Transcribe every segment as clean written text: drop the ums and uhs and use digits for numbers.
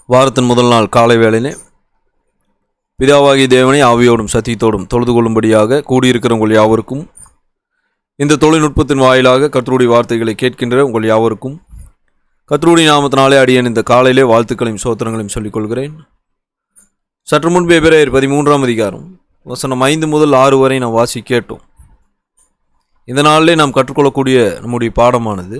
வாரத்தின் முதல் நாள் காலை வேளையிலே பிதாவாகிய தேவனை ஆவியோடும் சத்தியத்தோடும் தொழுது கொள்ளும்படியாக கூடியிருக்கிற உங்கள் யாவருக்கும், இந்த தொழில்நுட்பத்தின் வாயிலாக கர்த்தருடைய வார்த்தைகளை கேட்கின்ற உங்கள் யாவருக்கும் கர்த்தருடைய நாமத்தினாலே அடியேன் இந்த காலையிலே வாழ்த்துக்களையும் சோத்திரங்களையும் சொல்லிக் கொள்கிறேன். சற்று முன்பு எபிரேயர் 13ஆம் அதிகாரம் வசனம் 5 முதல் 6 வரை நாம் வாசி கேட்டோம். இந்த நாளிலே நாம் கற்றுக்கொள்ளக்கூடிய நம்முடைய பாடமானது,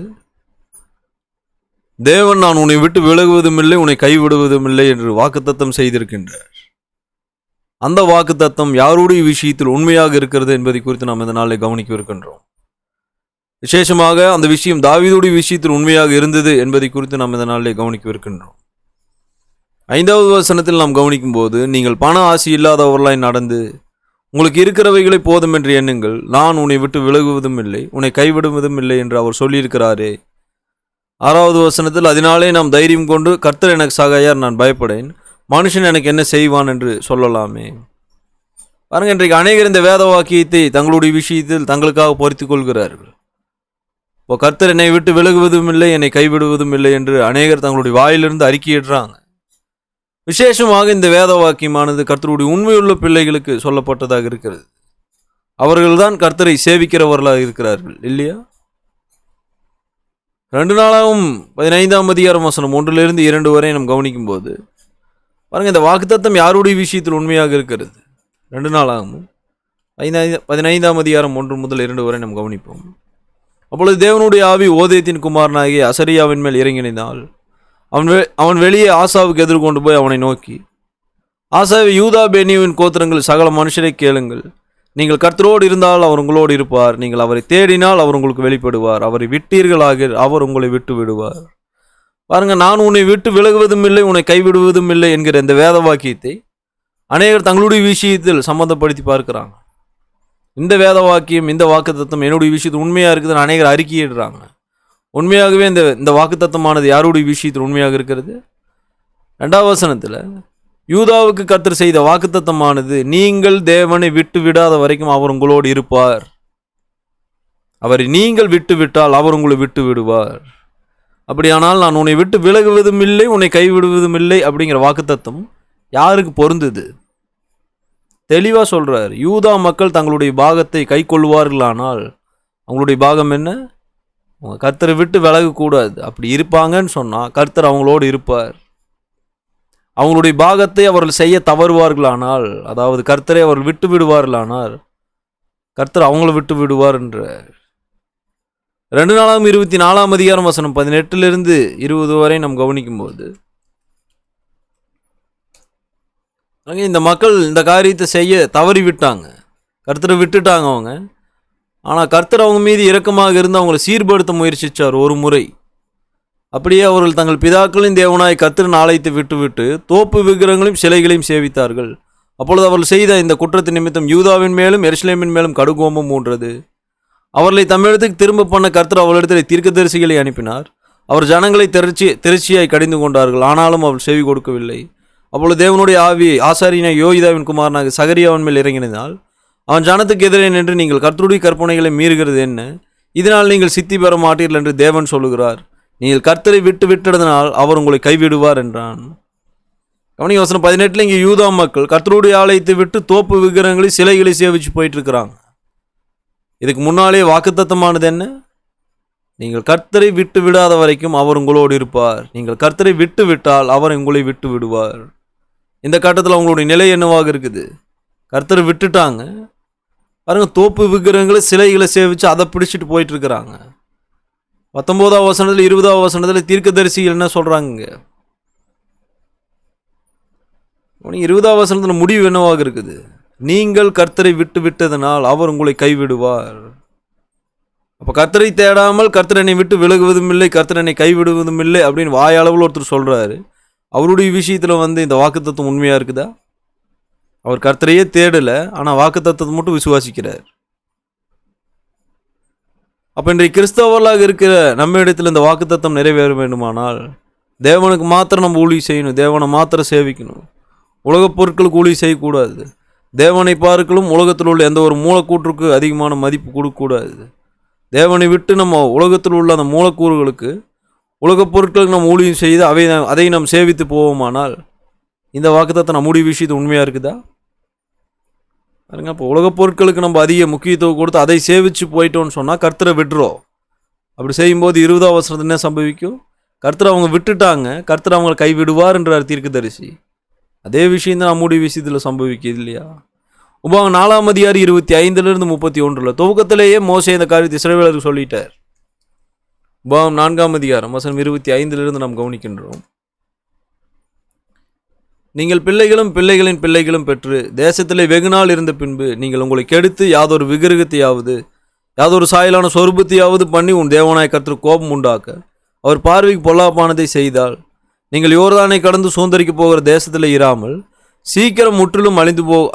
தேவன் நான் உன்னை விட்டு விலகுவதும் இல்லை, உன்னை கைவிடுவதும் இல்லை என்று வாக்குத்தத்தம் செய்திருக்கின்றார். அந்த வாக்குத்தத்தம் யாருடைய விஷயத்தில் உண்மையாக இருக்கிறது என்பதை குறித்து நாம் இந்த நாளில் கவனிக்க இருக்கின்றோம். விசேஷமாக அந்த விஷயம் தாவீதுடைய விஷயத்தில் உண்மையாக இருந்தது என்பதை குறித்து நாம் இந்த நாளில் கவனிக்க இருக்கின்றோம். 5வது வசனத்தில் நாம் கவனிக்கும் போது, நீங்கள் பண ஆசை இல்லாதவர்களாய் நடந்து உங்களுக்கு இருக்கிறவைகளை போதும் என்று எண்ணுங்கள், நான் உன்னை விட்டு விலகுவதும் இல்லை, உன்னை கைவிடுவதும் இல்லை என்று அவர் சொல்லியிருக்கிறாரே. 6வது வசனத்தில், அதனாலே நாம் தைரியம் கொண்டு கர்த்தர் எனக்கு சகாயார், நான் பயப்படேன், மனுஷன் எனக்கு என்ன செய்வான் என்று சொல்லலாமே. பாருங்க, இன்றைக்கு அநேகர் இந்த வேத வாக்கியத்தை தங்களுடைய விஷயத்தில் தங்களுக்காக பொறித்துக் கொள்கிறார்கள். இப்போ கர்த்தர் என்னை விட்டு விலகுவதும் இல்லை, என்னை கைவிடுவதும் இல்லை என்று அநேகர் தங்களுடைய வாயிலிருந்து அறிக்கையிடுறாங்க. விசேஷமாக இந்த வேத வாக்கியமானது கர்த்தருடைய உண்மையுள்ள பிள்ளைகளுக்கு சொல்லப்பட்டதாக இருக்கிறது. அவர்கள்தான் கர்த்தரை சேவிக்கிறவர்களாக இருக்கிறார்கள், இல்லையா? 2 நாளாகவும் 15ஆம் அதிகாரம் வசனம் 1-2 வரை நாம் கவனிக்கும் போது பாருங்கள், இந்த வாக்குத்தத்தம் யாருடைய விஷயத்தில் உண்மையாக இருக்கிறது. 2 நாளாகவும் 15ஆம் அதிகாரம் 1-2 வரை நாம் கவனிப்போம். அப்பொழுது தேவனுடைய ஆவி ஓதேத்தின் குமாரனாகிய அசரியாவின் மேல் இறங்கினால் அவன் வெளியே ஆசாவுக்கு எதிர்கொண்டு போய் அவனை நோக்கி, ஆசாவை, யூதா பென்னியமின் கோத்திரங்கள் சகல மனுஷரை கேளுங்கள், நீங்கள் கர்த்தரோடு இருந்தால் அவர் உங்களோடு இருப்பார், நீங்கள் அவரை தேடினால் அவர் உங்களுக்கு வெளிப்படுவார், அவரை விட்டீர்களாக அவர் உங்களை விட்டு விடுவார். பாருங்க, நான் உன்னை விட்டு விலகுவதும் இல்லை, உன்னை கைவிடுவதும் இல்லை என்கிற இந்த வேத வாக்கியத்தை அநேகர் தங்களுடைய விஷயத்தில் சம்பந்தப்படுத்தி பார்க்கிறாங்க. இந்த வேத வாக்கியம், இந்த வாக்குத்தத்தம் என்னுடைய விஷயத்தில் உண்மையாக இருக்குதுன்னு அநேகர் அறிக்கையிடுறாங்க. உண்மையாகவே இந்த வாக்குத்தத்தமானது யாருடைய விஷயத்தில் உண்மையாக இருக்கிறது? 2வது வசனத்தில், யூதாவுக்கு கர்த்தர் செய்த வாக்குத்தத்தமானது, நீங்கள் தேவனை விட்டு விடாத வரைக்கும் அவர் உங்களோடு இருப்பார், அவரை நீங்கள் விட்டு விட்டால் அவர் உங்களை விட்டு விடுவார். அப்படியானால் நான் உன்னை விட்டு விலகுவதும் இல்லை, உன்னை கைவிடுவதும் இல்லை அப்படிங்கிற வாக்குத்தத்தம் யாருக்கு பொருந்தது? தெளிவாக சொல்றார். யூதா மக்கள் தங்களுடைய பாகத்தை கை கொள்வார்களானால் அவங்களுடைய பாகம் என்ன? அவங்க கர்த்தரை விட்டு விலகக்கூடாது. அப்படி இருப்பாங்கன்னு சொன்னால் கர்த்தர் அவங்களோடு இருப்பார். அவங்களுடைய பாகத்தை அவர்கள் செய்ய தவறுவார்களானால், அதாவது கர்த்தரை அவர்கள் விட்டு விடுவார்களானால் கர்த்தர் அவங்கள விட்டு விடுவார் என்ற 2 நாளாகவும் 24ஆம் அதிகாரம் வசனம் 18-20 வரை நாம் கவனிக்கும்போது, இந்த மக்கள் இந்த காரியத்தை செய்ய தவறி விட்டாங்க, கர்த்தரை விட்டுட்டாங்க அவங்க. ஆனால் கர்த்தர் அவங்க மீது இரக்கமாக இருந்து அவங்களை சீர்படுத்த முயற்சித்தார் ஒரு முறை. அப்படியே அவர்கள் தங்கள் பிதாக்களின் தேவனாய் கர்த்தரின் ஆலயத்தை விட்டுவிட்டு தோப்பு விக்கிரகங்களையும் சிலைகளையும் சேவித்தார்கள். அப்பொழுது அவர்கள் செய்த இந்த குற்றத்தின் நிமித்தம் யூதாவின் மேலும் எருசலேமின் மேலும் கடுங்கோபம் மூண்டது. அவர்களை தமிழகத்துக்கு திரும்ப பண்ண கர்த்தர் அவர்களிடத்தில் தீர்க்கதரிசிகளை அனுப்பினார். அவர் ஜனங்களை திருச்சியாய் கடிந்து கொண்டார்கள், ஆனாலும் அவள் செவி கொடுக்கவில்லை. அப்பொழுது தேவனுடைய ஆவி ஆசாரியனை யோகிதாவின் குமாரனாக சகரியாவின் மேல் இறங்கினால், அவன் ஜனத்துக்கு எதிரே நின்று, நீங்கள் கர்த்தருடைய கற்பனைகளை மீறுகிறது என்ன? இதனால் நீங்கள் சித்தி பெற மாட்டீர்கள் என்று தேவன் சொல்லுகிறார். நீங்கள் கர்த்தரை விட்டு விட்டதனால் அவர் உங்களை கைவிடுவார் என்றான். கவனிங்க, வசனம் 18, இங்கே யூதா மக்கள் கர்த்தருடைய ஆலயத்தை விட்டு தோப்பு விக்கிரகங்களை சிலைகளை சேவிச்சு போயிட்டு இருக்கிறாங்க. இதுக்கு முன்னாலே வாக்குத்தத்தமானது என்ன? நீங்கள் கர்த்தரை விட்டு விடாத வரைக்கும் அவர் உங்களோடு இருப்பார், நீங்கள் கர்த்தரை விட்டு விட்டால் அவர் உங்களை விட்டு விடுவார். இந்த கட்டத்தில் அவங்களுடைய நிலை என்னவாக இருக்குது? கர்த்தரை விட்டுட்டாங்க, பாருங்க, தோப்பு விக்கிரகங்களை சிலைகளை சேவிச்சு அதை பிடிச்சிட்டு போயிட்டு இருக்கிறாங்க. 19ஆம் வசனத்தில் 20ஆம் வசனத்தில் தீர்க்கதரிசிகள் என்ன சொல்றாங்க? 20ஆம் வசனத்தில் முடிவு என்னவாக இருக்குது? நீங்கள் கர்த்தரை விட்டு விட்டதனால் அவர் உங்களை கைவிடுவார். அப்போ கர்த்தரை தேடாமல் கர்த்தர் என்னை விட்டு விலகுவதும் இல்லை, கர்த்தர் என்னை கைவிடுவதும் இல்லை அப்படின்னு வாயளவில் ஒருத்தர் சொல்றாரு. அவருடைய விஷயத்தில் இந்த வாக்குத்தத்தம் உண்மையாக இருக்குதா? அவர் கர்த்தரையே தேடலை, ஆனால் வாக்குத்தத்தத்தை மட்டும் விசுவாசிக்கிறார். அப்போ இன்றைக்கு கிறிஸ்தவர்களாக இருக்கிற நம்ம இடத்துல இந்த வாக்குத்தத்தம் நிறைவேற வேண்டுமானால் தேவனுக்கு மாத்திரம் நம்ம ஊழி செய்யணும், தேவனை மாத்திரம் சேவிக்கணும், உலகப் பொருட்களுக்கு ஊழி செய்யக்கூடாது. தேவனை பார்க்கலும் உலகத்தில் உள்ள எந்த ஒரு மூலக்கூற்றுக்கு அதிகமான மதிப்பு கொடுக்கக்கூடாது. தேவனை விட்டு நம்ம உலகத்தில் உள்ள அந்த மூலக்கூறுகளுக்கு உலகப் பொருட்களுக்கு நாம் ஊழியம் செய்து அதை நாம் சேவித்து போவோமானால் இந்த வாக்குத்தத்தம் நம்முடைய விஷயத்து உண்மையாக இருக்குதா பாருங்க. இப்போ உலகப் பொருட்களுக்கு நம்ம அதிக முக்கியத்துவம் கொடுத்து அதை சேவித்து போயிட்டோம்னு சொன்னால் கர்த்தரை விட்டுறோம். அப்படி செய்யும்போது 20ஆம் வசனத்தில் என்ன சம்பவிக்கும்? கர்த்தர் அவங்க விட்டுட்டாங்க, கர்த்தர் அவங்களை கைவிடுவார் என்றார் தீர்க்கதரிசி. அதே விஷயம் தான் நம்முடைய விஷயத்தில் சம்பவிக்குது இல்லையா? உபாகம் 4ஆம் அதிகாரம் 25 31 துவக்கத்திலேயே மோசே இந்த காரியத்தை இஸ்ரவேலருக்கு சொல்லிட்டார். உபாகம் 4ஆம் அதிகாரம் வசனம் 25 நாம் கவனிக்கின்றோம். நீங்கள் பிள்ளைகளும் பிள்ளைகளின் பிள்ளைகளும் பெற்று தேசத்திலே வெகுநாள் இருந்த பின்பு நீங்கள் உங்களை கெடுத்து யாதொரு விக்கிரகத்தையாவது யாதொரு சாயலான சொரூபத்தையாவது பண்ணி உன் தேவனாய கர்த்தருக்கு கோபம் உண்டாக்க அவர் பார்வைக்கு பொல்லாப்பானதை செய்தால் நீங்கள் யோர்தானை கடந்து சுதந்தரிக்க போகிற தேசத்தில் இராமல் சீக்கிரம் முற்றிலும்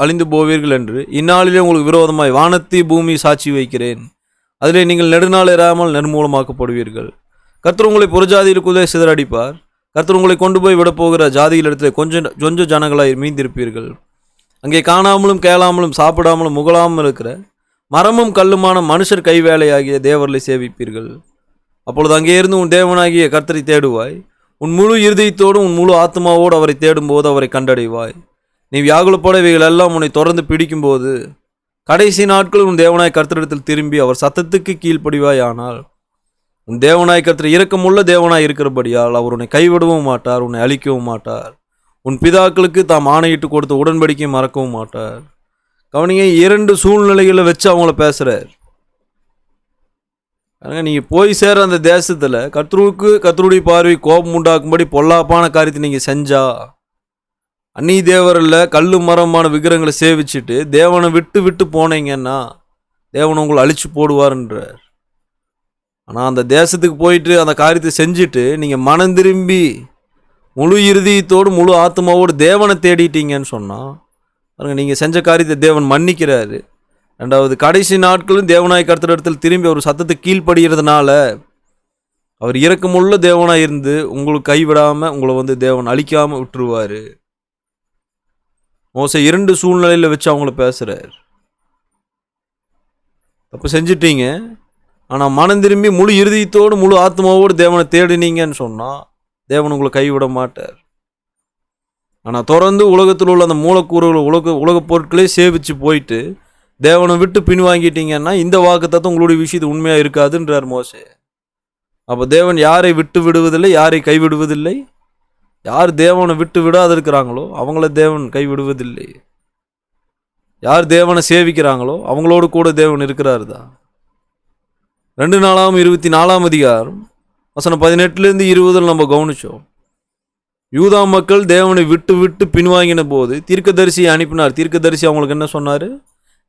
அழிந்து போவீர்கள் என்று இந்நாளிலே உங்களுக்கு விரோதமாய் வானத்தை பூமி சாட்சி வைக்கிறேன். அதிலே நீங்கள் நெடுநாள் இராமல் நிர்மூலமாக்கப்படுவீர்கள். கர்த்தர் உங்களை புறஜாதிகளுக்குள்ளே சிதறடிப்பார். கர்த்தர் உங்களை கொண்டு போய் விடப்போகிற ஜாதிகளிடத்தில் கொஞ்சம் ஜனங்களாய் மீந்திருப்பீர்கள். அங்கே காணாமலும் கேளாமலும் சாப்பிடாமலும் முகலாமலும் இருக்கிற மரமும் கல்லுமான மனுஷர் கைவேலையாகிய தேவர்களை சேவிப்பீர்கள். அப்பொழுது அங்கே இருந்து உன் தேவனாகிய கர்த்தரை தேடுவாய். உன் முழு இருதயத்தோடும் உன் முழு ஆத்மாவோடு அவரை தேடும்போது அவரை கண்டடைவாய். நீ வியாகுலப்பட இவைகள் எல்லாம் உன்னை தொடர்ந்து பிடிக்கும்போது கடைசி நாட்கள் உன் தேவனாய் கர்த்தரிடத்தில் திரும்பி அவர் சத்தத்துக்கு கீழ்ப்படிவாய். ஆனால் உன் தேவனாய் கர்த்தர் இரக்கமுள்ள தேவனாய் இருக்கிறபடியால் அவர் உன்னை கைவிடவும் மாட்டார், உன்னை அழிக்கவும் மாட்டார். உன் பிதாக்களுக்கு தாம் ஆணையிட்டு கொடுத்த உடன்படிக்கையை மறக்கவும் மாட்டார். கவனிங்க, 2 சூழ்நிலைகளை வச்சு அவங்கள பேசுகிறார். நீங்கள் போய் சேர அந்த தேசத்தில் கர்த்தருடைய பார்வை கோபம் உண்டாக்கும்படி பொல்லாப்பான காரியத்தை நீங்கள் செஞ்சா, அந்நீ தேவரில் கல்லு மரமான விக்கிரகங்களை சேவிச்சுட்டு தேவனை விட்டு போனீங்கன்னா தேவனை உங்களை அழிச்சு போடுவார்ன்றார். ஆனால் அந்த தேசத்துக்கு போயிட்டு அந்த காரியத்தை செஞ்சுட்டு நீங்கள் மனம் திரும்பி முழு இறுதியத்தோடு முழு ஆத்மாவோடு தேவனை தேடிட்டீங்கன்னு சொன்னால் நீங்கள் செஞ்ச காரியத்தை தேவன் மன்னிக்கிறாரு. ரெண்டாவது, கடைசி நாட்களும் தேவனாய் கர்த்தரிடத்தில் திரும்பி அவர் சத்தத்துக்கு கீழ்ப்படுகிறதுனால அவர் இரக்கமுள்ள தேவனாய் இருந்து உங்களுக்கு கைவிடாமல் உங்களை தேவன் அழிக்காமல் விட்டுருவார். மோசே 2 சூழ்நிலையில் வச்சு அவங்கள பேசுகிறார். தப்பு செஞ்சிட்டீங்க, ஆனால் மனம் திரும்பி முழு இறுதியத்தோடு முழு ஆத்மாவோடு தேவனை தேடினீங்கன்னு சொன்னால் தேவன் உங்களை கைவிட மாட்டார். ஆனால் தொடர்ந்து உலகத்தில் உள்ள அந்த மூலக்கூறுகள் உலகப் பொருட்களே சேவிச்சு போயிட்டு தேவனை விட்டு பின்வாங்கிட்டீங்கன்னா இந்த வாக்குத்தத்தம் உங்களுடைய விஷயத்து உண்மையாக இருக்காதுன்றார் மோசே. அப்போ தேவன் யாரை விட்டு விடுவதில்லை, யாரை கைவிடுவதில்லை. யார் தேவனை விட்டு விடாது இருக்கிறாங்களோ அவங்கள தேவன் கைவிடுவதில்லை. யார் தேவனை சேவிக்கிறாங்களோ அவங்களோடு கூட தேவன் இருக்கிறாரு தான். 2 நாளாம் 24ஆம் அதிகாரம் வசனம் 18 20 நம்ம கவனிச்சோம். யூதா மக்கள் தேவனை விட்டு பின்வாங்கின போது தீர்க்கதரிசியை அனுப்பினார். தீர்க்கதரிசி அவங்களுக்கு என்ன சொன்னார்?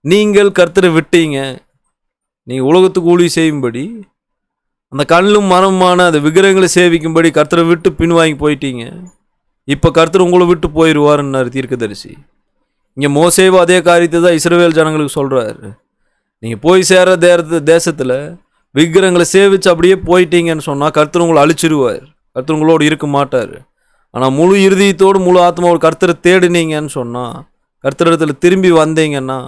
நீங்கள் கர்த்தரை விட்டீங்க, நீங்கள் உலகத்துக்கு ஊழி செய்யும்படி அந்த கல்லும் மரமான அந்த விக்கிரகங்களை சேவிக்கும்படி கர்த்தரை விட்டு பின்வாங்கி போயிட்டீங்க. இப்போ கர்த்தர் உங்களை விட்டு போயிடுவார்ன்னாரு தீர்க்கதரிசி. இங்கே மோசேவோ அதே காரியத்தை தான் இஸ்ரவேல் ஜனங்களுக்கு சொல்கிறாரு. நீங்கள் போய் சேர தேசத்தில் விக்கிரகங்களை சேவிச்சு அப்படியே போயிட்டீங்கன்னு சொன்னால் கர்த்தர் உங்களை அழிச்சிருவார், கர்த்தர் உங்களோடு இருக்க மாட்டார். ஆனால் முழு இறுதியத்தோடு முழு ஆத்மாவோடு கர்த்தரை தேடினீங்கன்னு சொன்னால், கர்த்தரிடத்தில் திரும்பி வந்தீங்கன்னா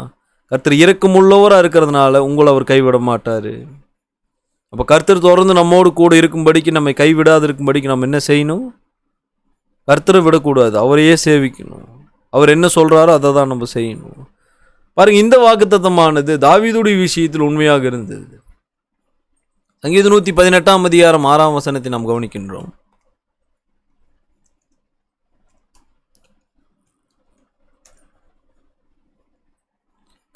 கர்த்தர் இரக்கமுள்ளவராக இருக்கிறதுனால உங்களை அவர் கைவிட மாட்டார். அப்போ கர்த்தர் தொடர்ந்து நம்மோடு கூட இருக்கும்படிக்கு, நம்மை கைவிடாது இருக்கும்படிக்கு நம்ம என்ன செய்யணும்? கர்த்தரை விடக்கூடாது, அவரையே சேவிக்கணும். அவர் என்ன சொல்கிறாரோ அதை தான் நம்ம செய்யணும். பாருங்கள், இந்த வாக்குத்தத்தமானது தாவீதுடைய விஷயத்தில் உண்மையாக இருந்தது. சங்கீதம் 118ஆம் அதிகாரம் 6ஆம் வசனத்தை நாம் கவனிக்கின்றோம்.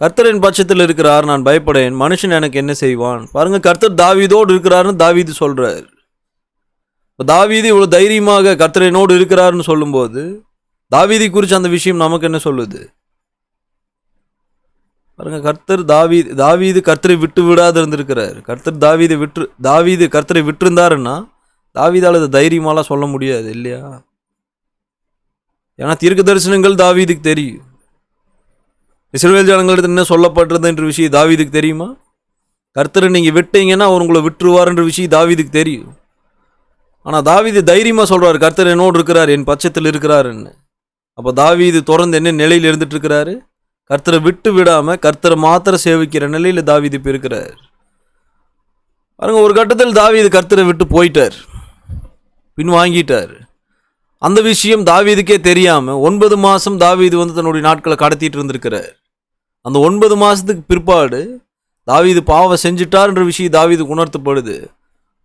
கர்த்தரின் பட்சத்தில் இருக்கிறார், நான் பயப்படேன், மனுஷன் எனக்கு என்ன செய்வான்? பாருங்க, கர்த்தர் தாவீதோடு இருக்கிறாருன்னு தாவீது சொல்றார். இப்போ தாவீது இவ்வளோ தைரியமாக கர்த்தரினோடு இருக்கிறாருன்னு சொல்லும்போது தாவீதை குறித்து அந்த விஷயம் நமக்கு என்ன சொல்லுது? பாருங்க, தாவீது கர்த்தரை விட்டு விடாது இருந்திருக்கிறார். தாவீது கர்த்தரை விட்டுருந்தாருன்னா தாவீதால் அதை தைரியமாலாம் சொல்ல முடியாது இல்லையா? ஏன்னா தீர்க்க தரிசனங்கள் தாவீதுக்கு தெரியும். இஸ்ரவேல் ஜனங்களிடத்தில் என்ன சொல்லப்படுறது என்ற விஷயம் தாவீதுக்கு தெரியுமா? கர்த்தரை நீங்கள் விட்டீங்கன்னா அவர் உங்களை விட்டுருவார்ன்ற விஷயம் தாவீதுக்கு தெரியும். ஆனால் தாவீது தைரியமாக சொல்கிறார், கர்த்தர் என்னோடு இருக்கிறார், என் பட்சத்தில் இருக்கிறாருன்னு. அப்போ தாவீது தொடர்ந்து என்ன நிலையில் இருந்துட்டு இருக்கிறாரு? கர்த்தரை விட்டு விடாமல் கர்த்தரை மாத்திரம் சேவிக்கிற நிலையில் தாவீது இப்போ இருக்கிறார். பாருங்க, ஒரு கட்டத்தில் தாவீது கர்த்தரை விட்டு போயிட்டார். பின்வாங்கிட்டார். அந்த விஷயம் தாவீதுக்கே தெரியாமல் 9 மாதம் தாவீது வந்து தன்னுடைய நாட்களை கடத்திட்டு இருந்திருக்கிறார். அந்த 9 மாதத்துக்கு பிற்பாடு தாவீது பாவம் செஞ்சிட்டார்ன்ற விஷயம் தாவீதுக்கு உணர்த்தப்படுது.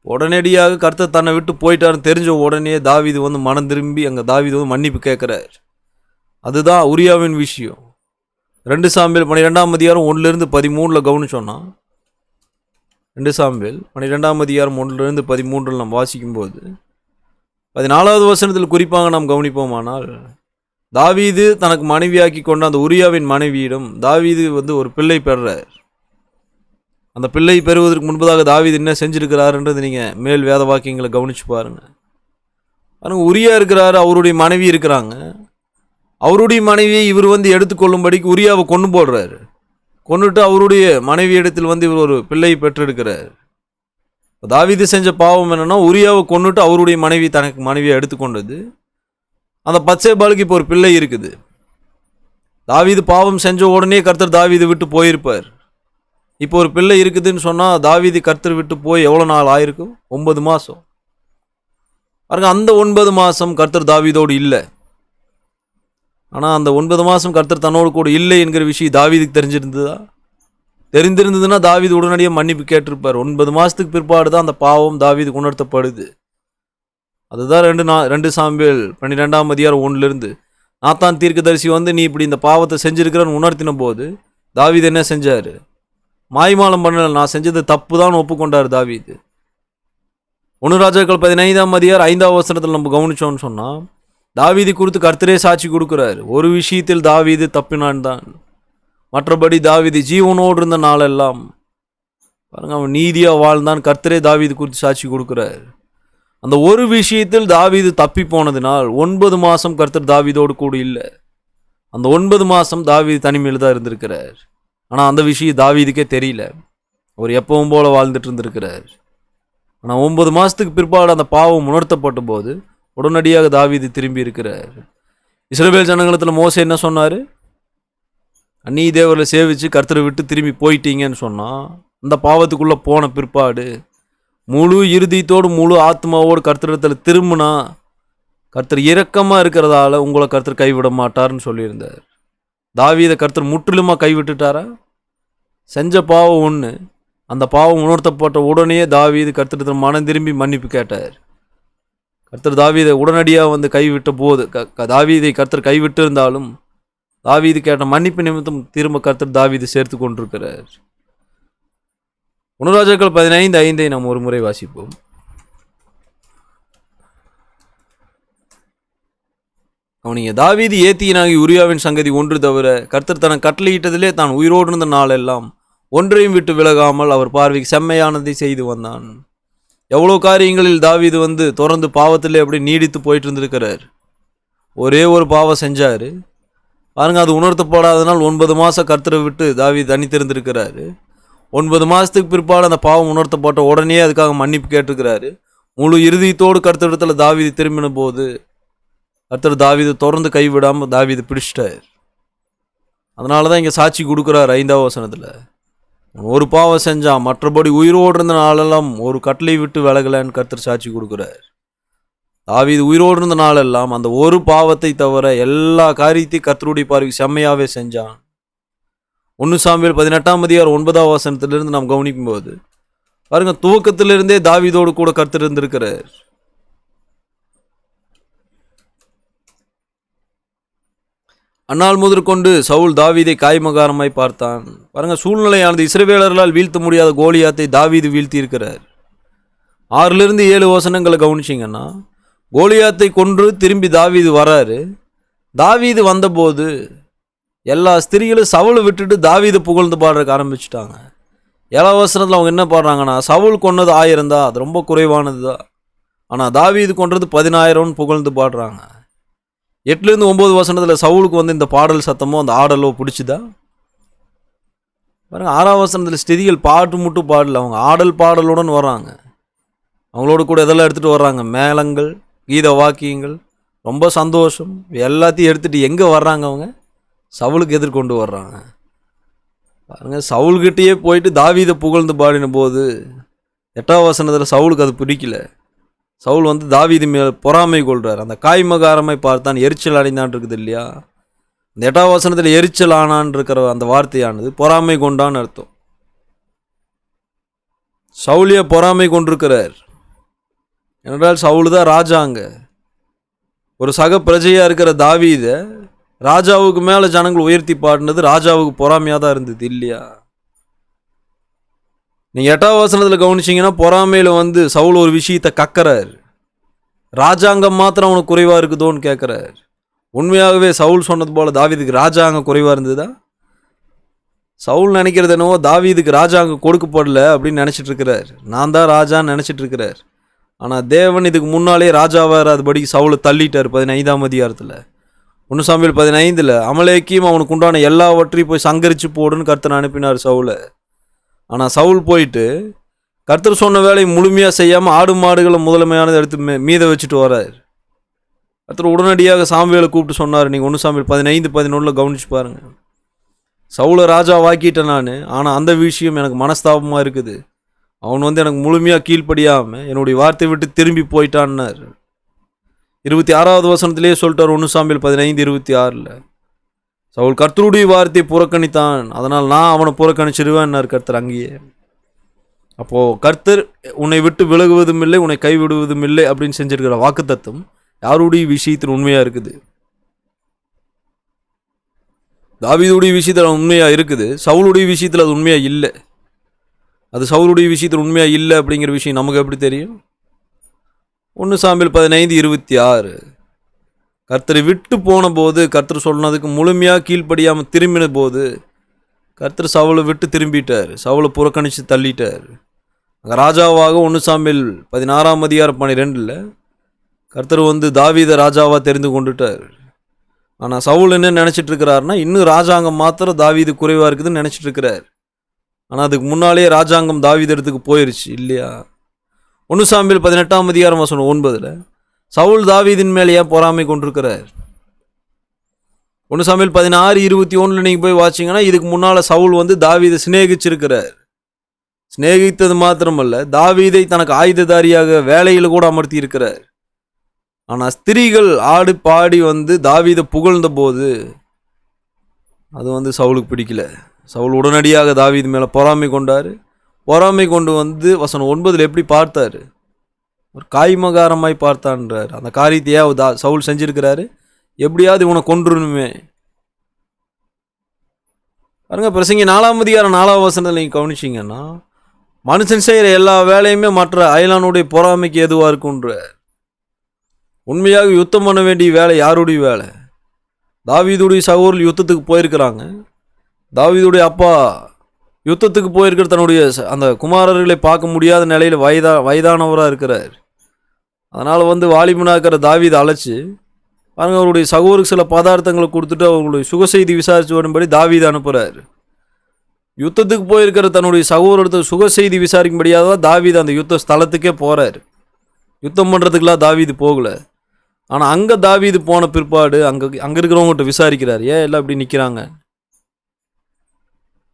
உடனடியாக கர்த்தர் தன்னை விட்டு போயிட்டாருன்னு தெரிஞ்ச உடனே தாவீது வந்து மனம் திரும்பி அங்கே தாவீது வந்து மன்னிப்பு கேட்குறார். அதுதான் உரியாவின் விஷயம். 2 சாமுவேல் 12ஆம் அதிகாரம் 1-13 கவனிச்சோன்னா, 2 சாமுவேல் 12ஆம் அதிகாரம் 1-13 நாம் வாசிக்கும்போது 14வது வசனத்தில் குறிப்பாக நாம் கவனிப்போமானால், தாவீது தனக்கு மனைவியாக்கி கொண்ட அந்த உரியாவின் மனைவியிடம் தாவீது வந்து ஒரு பிள்ளை பெறுறார். அந்த பிள்ளை பெறுவதற்கு முன்பதாக தாவீது என்ன செஞ்சிருக்கிறாருன்றது நீங்கள் மேல் வேத வாக்கியங்களை கவனித்து பாருங்கள். உரியா இருக்கிறாரு, அவருடைய மனைவி இருக்கிறாங்க. அவருடைய மனைவியை இவர் வந்து எடுத்துக்கொள்ளும்படிக்கு உரியாவை கொண்டு போடுறாரு. கொண்டுட்டு அவருடைய மனைவி இடத்தில் வந்து இவர் ஒரு பிள்ளையை பெற்றெடுக்கிறார். தாவீது செஞ்ச பாவம் என்னன்னா, உரியாவை கொண்டுட்டு அவருடைய மனைவி தனக்கு மனைவியை எடுத்துக்கொண்டது. அந்த பத்சேபாளுக்கு இப்போ ஒரு பிள்ளை இருக்குது. தாவீது பாவம் செஞ்ச உடனே கர்த்தர் தாவீது விட்டு போயிருப்பார். இப்போ ஒரு பிள்ளை இருக்குதுன்னு சொன்னால் தாவீது கர்த்தர் விட்டு போய் எவ்வளோ நாள் ஆயிருக்கும்? 9 மாதம். பாருங்க, அந்த 9 மாதம் கர்த்தர் தாவீதோடு இல்லை. ஆனால் அந்த 9 மாதம் கர்த்தர் தன்னோடு கூட இல்லை என்கிற விஷயம் தாவீதுக்கு தெரிந்திருந்ததுன்னா தாவீது உடனடியாக மன்னிப்பு கேட்டிருப்பார். 9 மாதத்துக்கு பிற்பாடு தான் அந்த பாவம் தாவீதுக்கு உணர்த்தப்படுது. அதுதான் 2 சாமுவேல் 12ஆம் அதிகாரம் 1 நாத்தான் தீர்க்கதரிசி வந்து நீ இப்படி இந்த பாவத்தை செஞ்சிருக்கிறன்னு உணர்த்தின போது தாவீது என்ன செஞ்சார்? மாய்மாலம் பண்ணல, நான் செஞ்சது தப்பு தான் ஒப்புக்கொண்டார் தாவீது. 1 ராஜாக்கள் 15ஆம் அதிகாரம் 5ஆம் வசனத்தில் நம்ம கவனிச்சோன்னு சொன்னால், தாவீது குறித்து கர்த்தரே சாட்சி கொடுக்கிறார். ஒரு விஷயத்தில் தாவீது தப்பினான் தான், மற்றபடி தாவீது ஜீவனோடு இருந்த நாளெல்லாம் பாருங்க அவன் நீதியாக வாழ்ந்தான். கர்த்தரே தாவீது குறித்து சாட்சி கொடுக்கிறார். அந்த ஒரு விஷயத்தில் தாவீது தப்பி போனதினால் 9 மாதம் கர்த்தர் தாவீதோடு கூட இல்லை. அந்த 9 மாதம் தாவீது தனிமையில் தான் இருந்திருக்கிறார். ஆனால் அந்த விஷயம் தாவீதுக்கே தெரியல. அவர் எப்பவும் போல வாழ்ந்துட்டு இருந்திருக்கிறார். ஆனால் 9 மாதத்துக்கு பிற்பாடு அந்த பாவம் உணர்த்தப்பட்ட போது உடனடியாக தாவீது திரும்பி இருக்கிறார். இஸ்ரவேல் ஜனங்களத்தில் மோசே என்ன சொன்னார்? அந்நிய தேவர்களை சேவிச்சு கர்த்தரை விட்டு திரும்பி போயிட்டீங்கன்னு சொன்னால், அந்த பாவத்துக்குள்ளே போன பிற்பாடு முழு இறுதியத்தோடு முழு ஆத்மாவோடு கர்த்தரிடத்தில் திரும்பினா கர்த்தர் இரக்கமாக இருக்கிறதால உங்களை கர்த்தர் கைவிட மாட்டார்னு சொல்லியிருந்தார். தாவீதை கர்த்தர் முற்றிலுமாக கைவிட்டுட்டாரா? செஞ்ச பாவம் ஒன்று, அந்த பாவம் உணர்த்தப்பட்ட உடனே தாவீது கர்த்தரிடத்தில் மனம் திரும்பி மன்னிப்பு கேட்டார். கர்த்தர் தாவீதை உடனடியாக வந்து கைவிட்ட போது தாவீதை கர்த்தர் கைவிட்டு இருந்தாலும் தாவீது கேட்ட மன்னிப்பு நிமித்தம் திரும்ப கர்த்தர் தாவீது சேர்த்து கொண்டிருக்கிறார். 1 ராஜாக்கள் 15:5 நாம் ஒரு முறை வாசிப்போம். அவனிங்க தாவீது ஏத்தியனாகி உரியாவின் சங்கதி ஒன்று தவிர கர்த்தர் தனக்கு கட்டளையிட்டதிலே தான் உயிரோடு இருந்த நாளெல்லாம் ஒன்றையும் விட்டு விலகாமல் அவர் பார்வைக்கு செம்மையானதை செய்து வந்தான். எவ்வளோ காரியங்களில் தாவீது வந்து தொடர்ந்து பாவத்திலே அப்படி நீடித்து போயிட்டு இருந்திருக்கிறார். ஒரே ஒரு பாவம் செஞ்சார் பாருங்க, அது உணர்த்தப்படாதனால் 9 மாதம் கர்த்தரை விட்டு தாவீது தனித்திருந்திருக்கிறாரு. 9 மாதத்துக்கு பிற்பாடு அந்த பாவம் உணர்த்தப்பட்ட உடனே அதுக்காக மன்னிப்பு கேட்டிருக்கிறாரு. முழு இறுதியத்தோடு கர்த்தரிடத்தில் தாவீது திரும்பின போது கர்த்தர் தாவீது தொடர்ந்து கைவிடாமல் தாவீது பிடிச்சிட்டார். அதனால தான் இங்கே சாட்சி கொடுக்குறார் 5ஆம் வசனத்தில். ஒரு பாவம் செஞ்சான், மற்றபடி உயிரோடு இருந்த நாளெல்லாம் ஒரு கட்டளை விட்டு விலகலன்னு கர்த்தர் சாட்சி கொடுக்குறார். தாவீது உயிரோடு இருந்த நாளெல்லாம் அந்த ஒரு பாவத்தை தவிர எல்லா காரியத்தையும் கர்த்தருடைய பார்வைக்கு செம்மையாகவே செஞ்சான். 1 சாமுவேல் 18ஆம் அதிகாரம் 9ஆம் வசனத்திலிருந்து நாம் கவனிக்கும் போது பாருங்க, துவக்கத்திலிருந்தே தாவீதோடு கூட கர்த்தர் இருந்திருக்கிறார். அந்நாள் முதற்கொண்டு சவுல் தாவீதை காய்மகாரமாய் பார்த்தான். பாருங்க, சூழ்நிலையானது இஸ்ரவேலர்களால் வீழ்த்த முடியாத கோலியாத்தை தாவீது வீழ்த்தி இருக்கிறார். 6-7 வசனங்களை கவனிச்சிங்கன்னா, கோலியாத்தை கொன்று திரும்பி தாவீது வராரு. தாவீது வந்தபோது எல்லா ஸ்திரீகளும் சவுளை விட்டுட்டு தாவீதை புகழ்ந்து பாடுறதுக்கு ஆரம்பிச்சுட்டாங்க. 7ஆம் வசனத்தில் அவங்க என்ன பாடுறாங்கன்னா, சவுல் கொன்னது 1000 தான், அது ரொம்ப குறைவானது தான், ஆனால் தாவீது கொன்றது 10,000 புகழ்ந்து பாடுறாங்க. 8-9 வசனத்தில் சவுலுக்கு வந்து இந்த பாடல் சத்தமோ அந்த ஆடலோ பிடிச்சிதா? பாருங்க, 6ஆம் வசனத்தில் ஸ்திரீகள் பாட்டு மட்டும் பாடல, அவங்க ஆடல் பாடலுடன் வர்றாங்க. அவங்களோட கூட எதெல்லாம் எடுத்துகிட்டு வர்றாங்க? மேளங்கள், கீத வாக்கியங்கள், ரொம்ப சந்தோஷம், எல்லாத்தையும் எடுத்துகிட்டு எங்கே வர்றாங்க? அவங்க சவுலுக்கு எதிர்கொண்டு வர்றாங்க. பாருங்க, சவுல்கிட்டயே போயிட்டு தாவீதை புகழ்ந்து பாடின போது 8ஆம் வசனத்தில் சவுலுக்கு அது பிடிக்கல. சவுல் வந்து தாவீது மேல் பொறாமை கொள்றார். அந்த காய்மகாரமை பார்த்தான் எரிச்சல் அடைந்தான் இருக்குது இல்லையா, இந்த 8ஆம் வசனத்தில் எரிச்சல் ஆனான் இருக்கிற அந்த வார்த்தையானது பொறாமை கொண்டான்னு அர்த்தம். சவுலிய பொறாமை கொண்டிருக்கிறார் என்றால் சவுல் தான் ராஜாங்க. ஒரு சக பிரஜையா இருக்கிற தாவீத ராஜாவுக்கு மேல ஜனங்கள் உயர்த்தி பாடினது ராஜாவுக்கு பொறாமையா தான் இருந்தது இல்லையா. நீங்க 8ஆம் வசனத்துல கவனிச்சீங்கன்னா பொறாமையில வந்து சவுல் ஒரு விஷயத்தை கக்கறார். ராஜாங்கம் மாத்திரம் அவனுக்கு குறைவா இருக்குதோன்னு கேட்கிறார். உண்மையாகவே சவுல் சொன்னது போல தாவீதுக்கு ராஜாங்கம் குறைவா இருந்ததா? சவுல் நினைக்கிறது என்னவோ தாவீதுக்கு ராஜாங்கம் கொடுக்கப்படல அப்படின்னு நினைச்சிட்டு இருக்கிறார். நான் தான் ராஜான்னு நினைச்சிட்டு இருக்கிறார். ஆனா தேவன் இதுக்கு முன்னாலே ராஜாவாராதபடி சவுலை தள்ளிட்டார். 15ஆம் அதிகாரத்தில் 1 சாமுவேல் 15 அமலேக்கியும் அவனுக்கு உண்டான எல்லாவற்றையும் போய் சங்கரிச்சு போடுன்னு கர்த்தர் அனுப்பினார் சவுலை. ஆனால் சவுல் போயிட்டு கர்த்தர் சொன்ன வேலையை முழுமையாக செய்யாமல் ஆடு மாடுகளை முதன்மையானதை எடுத்து மீத வச்சுட்டு வர்றார். கர்த்தர் உடனடியாக சாமுவேலை கூப்பிட்டு சொன்னார். நீங்கள் 1 சாமுவேல் 15-11 கவனிச்சு பாருங்க. சவுலை ராஜா வாக்கிட்டேன் நான், ஆனால் அந்த விஷயம் எனக்கு மனஸ்தாபமாக இருக்குது. அவன் வந்து எனக்கு முழுமையாக கீழ்ப்படியாமல் என்னுடைய வார்த்தை விட்டு திரும்பி போயிட்டான்னார். 26ஆவது வசனத்திலேயே சொல்லிட்டார் 1 சாமுவேல் 15:26. சவுல் கர்த்தருடைய வார்த்தையை புறக்கணித்தான், அதனால் நான் அவனை புறக்கணிச்சிருவேன்னார் கர்த்தர் அங்கேயே. அப்போது கர்த்தர் உன்னை விட்டு விலகுவதும் இல்லை, உன்னை கைவிடுவதும் இல்லை அப்படின்னு செஞ்சிருக்கிற வாக்குத்தத்தம் யாருடைய விஷயத்தில் உண்மையாக இருக்குது? தாவீதுடைய விஷயத்தில் உண்மையாக இருக்குது. சவுளுடைய விஷயத்தில் அது உண்மையாக இல்லை. அது சவுளுடைய விஷயத்தில் உண்மையாக இல்லை அப்படிங்கிற விஷயம் நமக்கு எப்படி தெரியும்? 1 சாமுவேல் 15:26 கர்த்தரை விட்டு போன போது, கர்த்தர் சொன்னதுக்கு முழுமையாக கீழ்ப்படியாமல் திரும்பின போது கர்த்தர் சவுலை விட்டு திரும்பிட்டார். சவுலை புறக்கணித்து தள்ளிட்டார். அங்கே ராஜாவாக 1 சாமுவேல் 16ஆம் அதிகாரம் 12 கர்த்தர் வந்து தாவீதை ராஜாவாக தெரிந்து கொண்டுட்டார். ஆனால் சவுல் என்ன நினச்சிட்டு இருக்கிறாருன்னா, இன்னும் ராஜாங்கம் மாத்திரம் தாவீது குறைவாக இருக்குதுன்னு நினச்சிட்டு இருக்கிறார். ஆனால் அதுக்கு முன்னாலே ராஜாங்கம் தாவீது இடத்துக்கு போயிடுச்சு இல்லையா. 1 சாமுவேல் 18ஆம் அதிகாரம் வசனம் 9 சவுல் தாவீதின் மேலே ஏன் பொறாமை கொண்டிருக்கிறார்? 1 சாமுவேல் 16:21 நீங்கள் போய் வாட்சிங்கன்னா இதுக்கு முன்னால் சவுல் வந்து தாவீதை சிநேகிச்சிருக்கிறார். சிநேகித்தது மாத்திரமல்ல, தாவீதை தனக்கு ஆயுததாரியாக வேலையில் கூட அமர்த்தி இருக்கிறார். ஆனால் ஸ்திரீகள் ஆடு பாடி வந்து தாவீதை புகழ்ந்த போது அது வந்து சவுலுக்கு பிடிக்கல. சவுல் உடனடியாக தாவீது மேலே பொறாமை கொண்டார். பொறாமை கொண்டு வந்து வசனம் 9 எப்படி பார்த்தார்? ஒரு காய்மகாரமாய் பார்த்தான்றார். அந்த காரியத்தையே சவுல் செஞ்சிருக்கிறாரு. எப்படியாவது இவனை கொன்றுணுமே. பாருங்க, பிரசங்கி 4ஆம் அதிகாரம் 4ஆம் வசனத்தில் நீங்கள் கவனிச்சிங்கன்னா, மனுஷன் செய்கிற எல்லா வேலையுமே மற்ற அயலானுடைய பொறாமைக்கு எதுவாக இருக்குன்ற. உண்மையாக யுத்தம் பண்ண வேண்டிய வேலை யாருடைய வேலை? தாவீதுடைய சகோதரர்கள் யுத்தத்துக்கு போயிருக்கிறாங்க. தாவீதுடைய அப்பா யுத்தத்துக்கு போயிருக்கிற தன்னுடைய அந்த குமாரர்களை பார்க்க முடியாத நிலையில் வயதானவராக இருக்கிறார். அதனால் வந்து வாலிபனாக்கிற தாவீதை அழைச்சி பாருங்கள், அவருடைய சகோதரருக்கு சில பதார்த்தங்களை கொடுத்துட்டு அவங்களுடைய சுக செய்தி விசாரித்து வரும்படி தாவீதை அனுப்புகிறார். யுத்தத்துக்கு போயிருக்கிற தன்னுடைய சகோதரத்தை சுக செய்தி விசாரிக்கும்படியாக தான் தாவீது அந்த யுத்த ஸ்தலத்துக்கே போகிறார். யுத்தம் பண்ணுறதுக்கெலாம் தாவீது போகல. ஆனால் அங்கே தாவீது போன பிற்பாடு அங்கே இருக்கிறவங்ககிட்ட விசாரிக்கிறார், ஏன் எல்லாம் இப்படி நிற்கிறாங்க.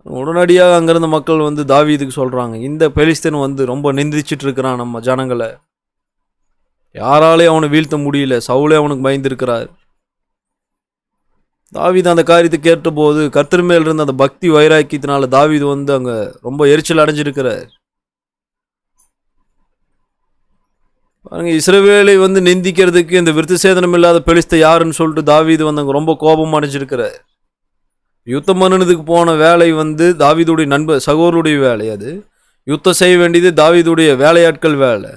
உடனடியாக அங்கேருந்த மக்கள் வந்து தாவீதுக்கு சொல்கிறாங்க, இந்த பெலிஸ்தீன் வந்து ரொம்ப நிந்திச்சிட்டு இருக்கிறான் நம்ம ஜனங்களை, யாராலே அவனை வீழ்த்த முடியல, சவுலே அவனுக்கு பயந்துருக்கிறார். தாவீது அந்த காரியத்தை கேட்டபோது கர்த்தர் மேல் இருந்த அந்த பக்தி வைராக்கியத்தினால தாவீது வந்து அங்கே ரொம்ப எரிச்சல் அடைஞ்சிருக்கிறார். பாருங்க, இஸ்ரவேலை வந்து நிந்திக்கிறதுக்கு இந்த விருத்த சேதனம் இல்லாத பெலிஸ்த யாருன்னு சொல்லிட்டு தாவீது வந்து அங்கே ரொம்ப கோபம் அடைஞ்சிருக்கிறார். யுத்தம் பண்ணினதுக்கு போன வேலை வந்து தாவீதுடைய சகோதரருடைய வேலை. அது யுத்தம் செய்ய வேண்டியது தாவீதுடைய வேலையாட்கள் வேலை.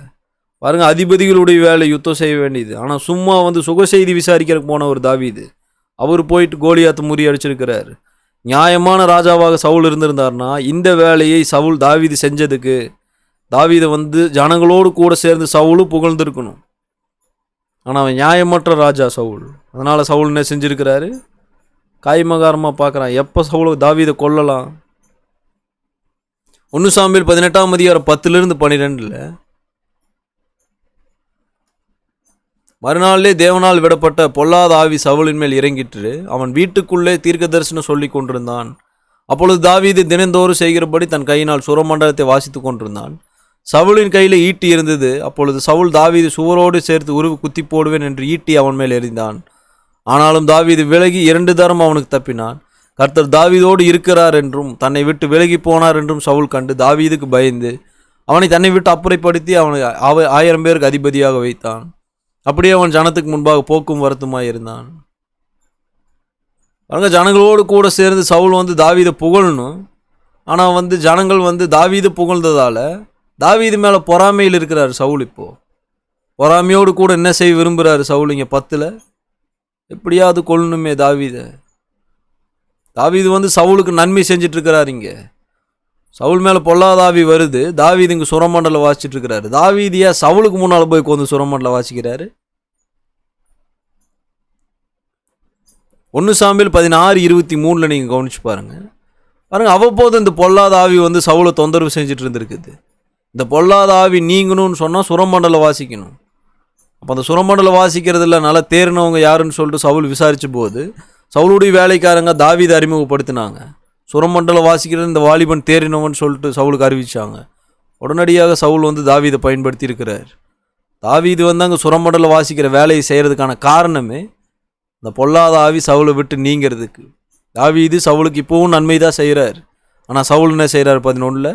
பாருங்கள், அதிபதிகளுடைய வேலை யுத்தம் செய்ய வேண்டியது. ஆனால் சும்மா வந்து சுக செய்தி விசாரிக்கிறதுக்கு போன ஒரு தாவீது அவர் போயிட்டு கோலியாத்து முறியடிச்சிருக்கிறார். நியாயமான ராஜாவாக சவுல் இருந்திருந்தார்னா இந்த வேலையை தாவீது செஞ்சதுக்கு தாவீதை வந்து ஜனங்களோடு கூட சேர்ந்து சவுலும் புகழ்ந்திருக்கணும். ஆனால் அவன் நியாயமற்ற ராஜா சவுல். அதனால் சவுல் என்ன செஞ்சுருக்கிறாரு? காய்மகாரமாக பார்க்குறான், எப்போ சவுல் தாவீதை கொல்லலாம். 1 சாமுவேல் 18ஆம் அதிகாரம் 10-12 மறுநாளிலே தேவனால் விடப்பட்ட பொல்லாத ஆவி சவுலின் மேல் இறங்கிற்று. அவன் வீட்டுக்குள்ளே தீர்க்க தரிசனம் சொல்லி கொண்டிருந்தான். அப்பொழுது தாவீது தினந்தோறும் செய்கிறபடி தன் கையினால் சுரமண்டலத்தை வாசித்து கொண்டிருந்தான். சவுலின் கையில் ஈட்டி இருந்தது. அப்பொழுது சவுல் தாவீது சுவரோடு சேர்த்து உருவு குத்தி போடுவேன் என்று ஈட்டி அவன் மேல் எறிந்தான். ஆனாலும் தாவீது விலகி 2 தரம் அவனுக்கு தப்பினான். கர்த்தர் தாவீதோடு இருக்கிறார் என்றும் தன்னை விட்டு விலகி போனார் என்றும் சவுல் கண்டு தாவீதுக்கு பயந்து அவனை தன்னை விட்டு அப்புறப்படுத்தி அவனை 1000 பேருக்கு அதிபதியாக வைத்தான். அப்படியே அவன் ஜனத்துக்கு முன்பாக போக்கும் வருத்தமாய் இருந்தான். பாருங்க, ஜனங்களோடு கூட சேர்ந்து சவுல் வந்து தாவீதை புகழணும். ஆனால் வந்து ஜனங்கள் வந்து தாவீது புகழ்ந்ததால தாவீது மேலே பொறாமையில் இருக்கிறார் சவுல். இப்போ பொறாமையோடு கூட என்ன செய்ய விரும்புகிறாரு சவுல்? இங்கே 10 எப்படியாவது கொள்ளணுமே தாவீதை. தாவீது வந்து சவுலுக்கு நன்மை செஞ்சிட்டு இருக்கிறார். இங்கே சவுல் மேலே பொல்லாத ஆவி வருது. தாவீது இங்கே சுரமண்டலம் வாசிச்சுட்டு இருக்கிறாரு. தாவீதியா சவுலுக்கு முன்னால் போய் கொஞ்சம் சுரமண்டலம் வாசிக்கிறாரு. 1 சாமுவேல் 16:23 நீங்கள் கவனிச்சு பாருங்க. அவ்வப்போது இந்த பொல்லாத ஆவி வந்து சவுலை தொந்தரவு செஞ்சுட்டு இருந்திருக்குது. இந்த பொல்லாத ஆவி நீங்கணும்னு சொன்னால் சுரமண்டலம் வாசிக்கணும். அப்போ அந்த சுரமண்டலம் வாசிக்கிறதுல நல்லா தேறினவங்க யாருன்னு சொல்லிட்டு சவுல் விசாரித்த போது சவுளுடைய வேலைக்காரங்க தாவீதை அறிமுகப்படுத்தினாங்க. சுரமண்டலம் வாசிக்கிறது இந்த வாலிபன் தேறினவன் சொல்லிட்டு சவுலுக்கு அறிவிச்சாங்க. உடனடியாக சவுல் வந்து தாவீதை பயன்படுத்தி இருக்கிறார். தாவீது வந்து அங்கே சுரமண்டலம் வாசிக்கிற வேலையை செய்கிறதுக்கான காரணமே இந்த பொல்லாத ஆவி சவுலை விட்டு நீங்கிறதுக்கு. தாவீது சவுலுக்கு இப்போவும் நன்மை தான் செய்கிறார். ஆனால் சவுல் என்ன செய்கிறார்? 11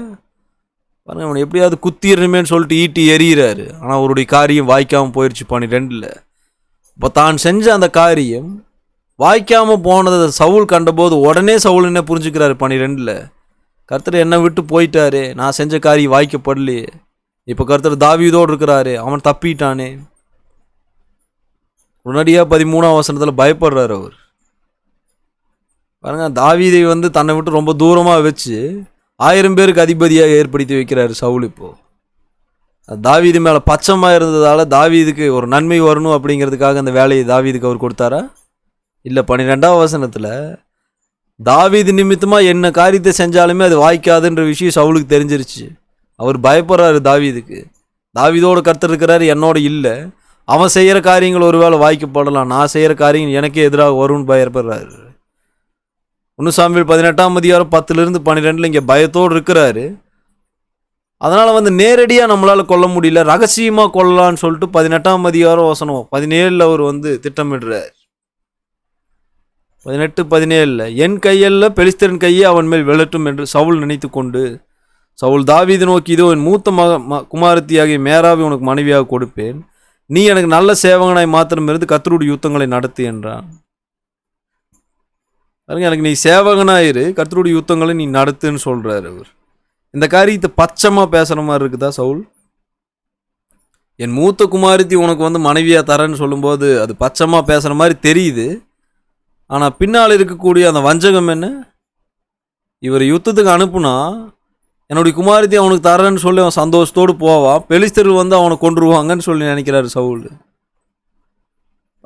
பாருங்க, அவனை எப்படியாவது குத்திடணுமேன்னு சொல்லிட்டு ஈட்டி எறிகிறாரு. ஆனால் அவருடைய காரியம் வாய்க்காமல் போயிடுச்சு. 12 இப்போ தான் செஞ்ச அந்த காரியம் வாய்க்காமல் போனதை சவுல் கண்டபோது உடனே சவுல் என்ன புரிஞ்சுக்கிறாரு? 12 கர்த்தர் என்னை விட்டு போயிட்டாரு, நான் செஞ்ச காரியம் வாய்க்கப்படலையே. இப்போ கர்த்தர் தாவீதோடு இருக்கிறாரு, அவன் தப்பிட்டானே. உடனடியாக 13ஆம் வசனத்தில் பயப்படுறாரு அவர். பாருங்க, தாவீதை வந்து தன்னை விட்டு ரொம்ப தூரமாக வச்சு 1000 பேருக்கு அதிபதியாக ஏற்படுத்தி வைக்கிறாரு சவுல். இப்போ தாவீது மேலே பச்சமாக இருந்ததால் தாவீதுக்கு ஒரு நன்மை வரணும் அப்படிங்கிறதுக்காக அந்த வேலையை தாவீதுக்கு அவர் கொடுத்தாரா? இல்லை. 12ஆம் வசனத்தில் தாவீது நிமித்தமாக என்ன காரியத்தை செஞ்சாலுமே அது வாய்க்காதுன்ற விஷயம் சவுலுக்கு தெரிஞ்சிருச்சு. அவர் பயப்படுறாரு தாவீதுக்கு. தாவீதோடு கர்த்தர் இருக்கிறாரு, என்னோட இல்லை. அவன் செய்கிற காரியங்கள் ஒருவேளை வாய்க்கப்படலாம், நான் செய்கிற காரியங்கள் எனக்கே எதிராக வரும்னு பயப்படுறாரு. 1 சாமுவேல் 18:10-12 இங்கே பயத்தோடு இருக்கிறாரு. அதனால் வந்து நேரடியாக நம்மளால் கொல்ல முடியல, ரகசியமாக கொல்லலான்னு சொல்லிட்டு 18 வசனம் 17 அவர் வந்து திட்டமிடுறார். 18-17 என் கையல்ல பெலிஸ்தரின் கையே அவன் மேல் விழட்டும் என்று சவுல் நினைத்து கொண்டு சவுல் தாவீது நோக்கி, இதோ என் மூத்த குமாரத்தியாகிய மேராவை உனக்கு மனைவியாக கொடுப்பேன், நீ எனக்கு நல்ல சேவகனாய் மாத்திரம் இருந்து கர்த்தருடைய யுத்தங்களை நடத்து என்றான். எனக்கு நீ சேவகனாயிரு, கர்த்தருடைய யுத்தங்களை நீ நடத்துன்னு சொல்கிறார் அவர். இந்த காரியத்தை பச்சமாக பேசுகிற மாதிரி இருக்குதா சவுல்? என் மூத்த குமாரத்தி உனக்கு வந்து மனைவியாக தரேன்னு சொல்லும்போது அது பச்சமாக பேசுகிற மாதிரி தெரியுது. ஆனால் பின்னால் இருக்கக்கூடிய அந்த வஞ்சகம் என்ன? இவர் யுத்தத்துக்கு அனுப்புனா என்னுடைய குமாரத்தி அவனுக்கு தரேன்னு சொல்லி அவன் சந்தோஷத்தோடு போவான், பெலிஸ்தர்கள் வந்து அவனை கொன்றுவாங்கன்னு சொல்லி நினைக்கிறாரு சவுல்.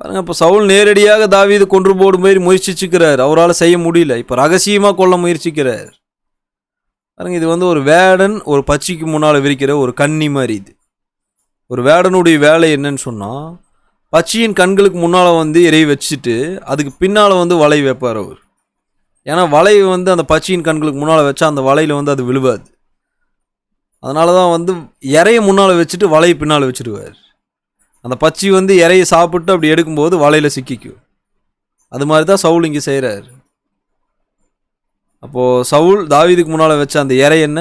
பாருங்க, இப்போ சவுல் நேரடியாக தாவீது கொன்று போடும் மாதிரி முயற்சிச்சுக்கிறார், அவரால் செய்ய முடியல. இப்போ ரகசியமாக கொல்ல முயற்சிக்கிறார். பாருங்க, இது வந்து ஒரு வேடன் ஒரு பச்சைக்கு முன்னால் விரிக்கிற ஒரு கன்னி மாதிரி. இது ஒரு வேடனுடைய வேலை என்னன்னு சொன்னால், பச்சையின் கண்களுக்கு முன்னால் வந்து இறை வச்சுட்டு அதுக்கு பின்னால் வந்து வலை வைப்பார் அவர். ஏன்னா வலை வந்து அந்த பச்சையின் கண்களுக்கு முன்னால் வச்சா அந்த வலையில் வந்து அது விழுவாது. அதனால தான் வந்து இறையை முன்னால் வச்சுட்டு வலையை பின்னால் வச்சுடுவார். அந்த பச்சை வந்து இறையை சாப்பிட்டு அப்படி எடுக்கும்போது வலையில் சிக்கிக்கும். அது மாதிரி தான் சவுல் இங்கே செய்கிறார். அப்போது சவுல் தாவீதுக்கு முன்னால் வச்ச அந்த இறை என்ன?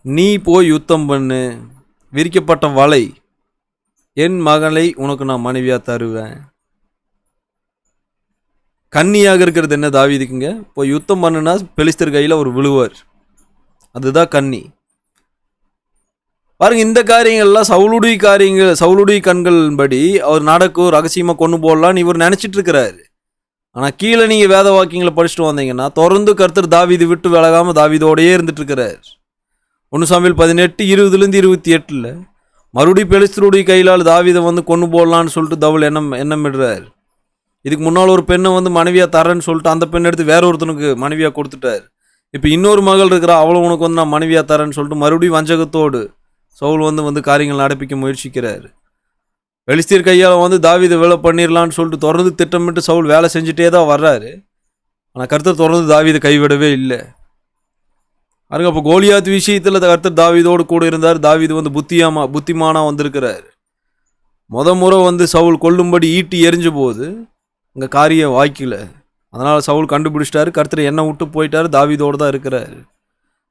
நீ போய் யுத்தம் பண்ணு, விரிக்கப்பட்ட வலை, என் மகளை உனக்கு நான் மனைவியாக தருவேன். கன்னியாக இருக்கிறது என்ன தாவீதுக்குங்க? போய் யுத்தம் பண்ணுனா பெலிஸ்தர் கையில் அவர் விழுவார், அதுதான் கன்னி. பாருங்க, இந்த காரியங்கள்லாம் சவுளுடைய கண்கள் படி அவர் நடக்கும், ரகசியமாக கொண்டு போடலான்னு இவர் நினச்சிட்டு இருக்கிறாரு. ஆனால் கீழே நீங்கள் வேத வாக்கியங்களை படிச்சுட்டு வந்தீங்கன்னா தொடர்ந்து கர்த்தர் தாவீது விட்டு விலகாமல் தாவீதோடையே இருந்துட்டு இருக்கிறார். 1 சாமுவேல் 18:20-28 மறுபடியும் பெலிஸ்தருடைய கையிலால் தாவீதை வந்து கொண்டு போடலான்னு சொல்லிட்டு தவுல் எண்ணமிடுறார். இதுக்கு முன்னால் ஒரு பெண்ணை வந்து மனைவியாக தரேன்னு சொல்லிட்டு அந்த பெண்ணை எடுத்து வேற ஒருத்தனுக்கு மனைவியாக கொடுத்துட்டார். இப்போ இன்னொரு மகள் இருக்கிறா, அவளை உனக்கு வந்து நான் மனைவியாக தரேன்னு சொல்லிட்டு மறுபடியும் வஞ்சகத்தோடு சவுல் வந்து காரியங்கள் நடப்பிக்க முயற்சிக்கிறார். பெலிஸ்தர் கையால் வந்து தாவீதை வேலை பண்ணிடலான்னு சொல்லிட்டு தொடர்ந்து திட்டமிட்டு சவுல் வேலை செஞ்சுட்டே தான் வர்றாரு. ஆனால் கர்த்தர் தொடர்ந்து தாவீதை கைவிடவே இல்லை. பாருங்க, அப்போ கோலியாத் விஷயத்தில் கர்த்தர் தாவீதோடு கூட இருந்தார். தாவீது வந்து புத்திமானா வந்திருக்கிறார். முறை வந்து சவுல் கொல்லும்படி ஈட்டி எரிஞ்ச போது இங்கே காரியம் வாய்க்கல. அதனால் சவுல் கண்டுபிடிச்சிட்டாரு. கர்த்தர் என்ன விட்டு போயிட்டாரு. தாவீதோடு தான் இருக்கிறார்.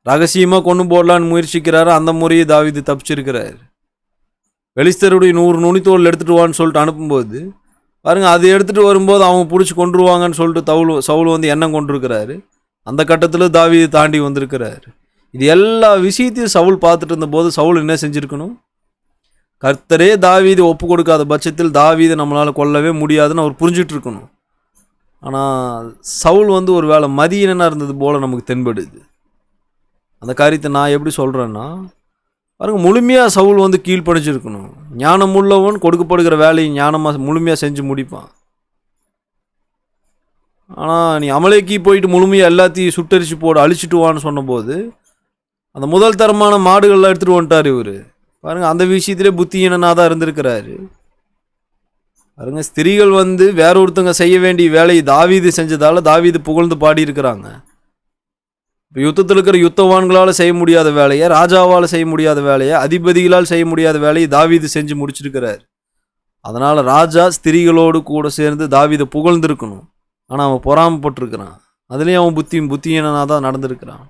ரகசியமாக கொண்டு போடலான்னு முயற்சிக்கிறாரு. அந்த முறையை தாவீது தப்பிச்சிருக்கிறார். பெலிஸ்தருடைய 100 நுனித்தோல் எடுத்துகிட்டு வான்னு சொல்லிட்டு அனுப்பும்போது பாருங்கள், அது எடுத்துகிட்டு வரும்போது அவங்க பிடிச்சி கொண்டுருவாங்கன்னு சொல்லிட்டு சவுல் வந்து எண்ணம் கொண்டிருக்கிறாரு. அந்த கட்டத்தில் தாவீது தாண்டி வந்திருக்கிறார். இது எல்லா விஷயத்தையும் சவுல் பார்த்துட்டு இருந்தபோது சவுல் என்ன செஞ்சுருக்கணும்? கர்த்தரே தாவீது ஒப்பு கொடுக்காத பட்சத்தில் தாவீதை நம்மளால் கொல்லவே முடியாதுன்னு அவர் புரிஞ்சிட்டு இருக்கணும். ஆனால் சவுல் வந்து ஒரு வேளை மதியினனாக இருந்தது போல் நமக்கு தென்படுது. அந்த காரியத்தை நான் எப்படி சொல்கிறேன்னா, பாருங்கள், முழுமையாக சவுல் வந்து கீழ்ப்படிஞ்சிருக்கணும். ஞானம் உள்ளவன் கொடுக்கப்படுகிற வேலையை ஞானமாக முழுமையாக செஞ்சு முடிப்பான். ஆனால் நீ அமலேக்கி போயிட்டு முழுமையாக எல்லாத்தையும் சுட்டரிச்சு போடு, அழிச்சிட்டு வான்னு சொன்னபோது அந்த முதல் தரமான மாடுகள்லாம் எடுத்துகிட்டு வந்துட்டார் இவர். பாருங்கள், அந்த விஷயத்திலே புத்தியீனனாக தான் இருந்திருக்கிறாரு. பாருங்கள், ஸ்திரீகள் வந்து வேற ஒருத்தங்க செய்ய வேண்டிய வேலையை தாவீது செஞ்சதால் தாவீது புகழ்ந்து பாடியிருக்கிறாங்க. இப்போ யுத்தத்தில் இருக்கிற யுத்தவான்களால் செய்ய முடியாத வேலையை, ராஜாவால் செய்ய முடியாத வேலையை, அதிபதிகளால் செய்ய முடியாத வேலையை தாவீது செஞ்சு முடிச்சிருக்கிறார். அதனால் ராஜா ஸ்திரீகளோடு கூட சேர்ந்து தாவீதை புகழ்ந்துருக்கணும். ஆனால் அவன் பொறாமப்பட்டிருக்கிறான். அதுலேயும் அவன் புத்தியீனனாக தான் நடந்திருக்கிறான்.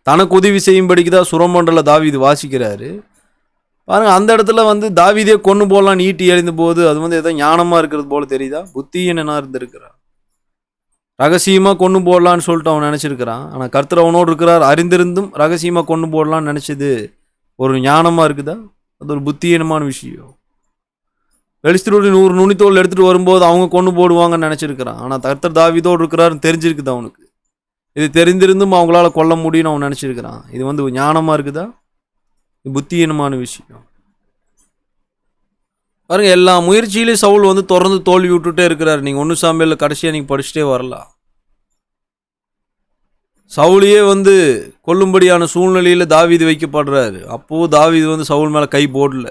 தனக்கு உதவி செய்யும்படிக்கு தான் சுரமண்டல தாவீது வாசிக்கிறாரு. பாருங்கள், அந்த இடத்துல வந்து தாவீதே கொண்டு போடலான்னு ஈட்டி எறிந்த போது அது வந்து ஏதோ ஞானமாக இருக்கிறது போல் தெரியுதா? புத்தியீனனாக இருந்திருக்கிறான். ரகசியமாக கொண்டு போடலான்னு சொல்லிட்டு அவன் நினச்சிருக்கிறான். ஆனால் கர்த்தர் அவனோடு இருக்கிறார். அறிந்திருந்தும் ரகசியமாக கொண்டு போடலான்னு நினச்சது ஒரு ஞானமாக இருக்குதா? அது ஒரு புத்தியீனமான விஷயம். பெலிஸ்தருடைய 100 நுனித்தோல் எடுத்துகிட்டு வரும்போது அவங்க கொண்டு போடுவாங்கன்னு நினச்சிருக்கிறான். ஆனால் கர்த்தர் தாவீதோடு இருக்கிறாருன்னு தெரிஞ்சிருக்குது அவனுக்கு. இது தெரிந்திருந்தும் அவங்களால கொல்ல முடியும்னு அவன் நினச்சிருக்கிறான். இது வந்து ஞானமாக இருக்குதா? புத்தியீனமான விஷயம். பாருங்க, எல்லா முயற்சியிலையும் சவுல் வந்து தொடர்ந்து தோல்வி விட்டுட்டே இருக்கிறார். நீங்கள் 1 சாமுவேலில் கடைசியாக நீங்கள் படிச்சுட்டே வரலாம். சவுலையே வந்து கொல்லும்படியான சூழ்நிலையில் தாவீது வைக்கப்படுறாரு. அப்போது தாவீது வந்து சவுல் மேலே கை போடல.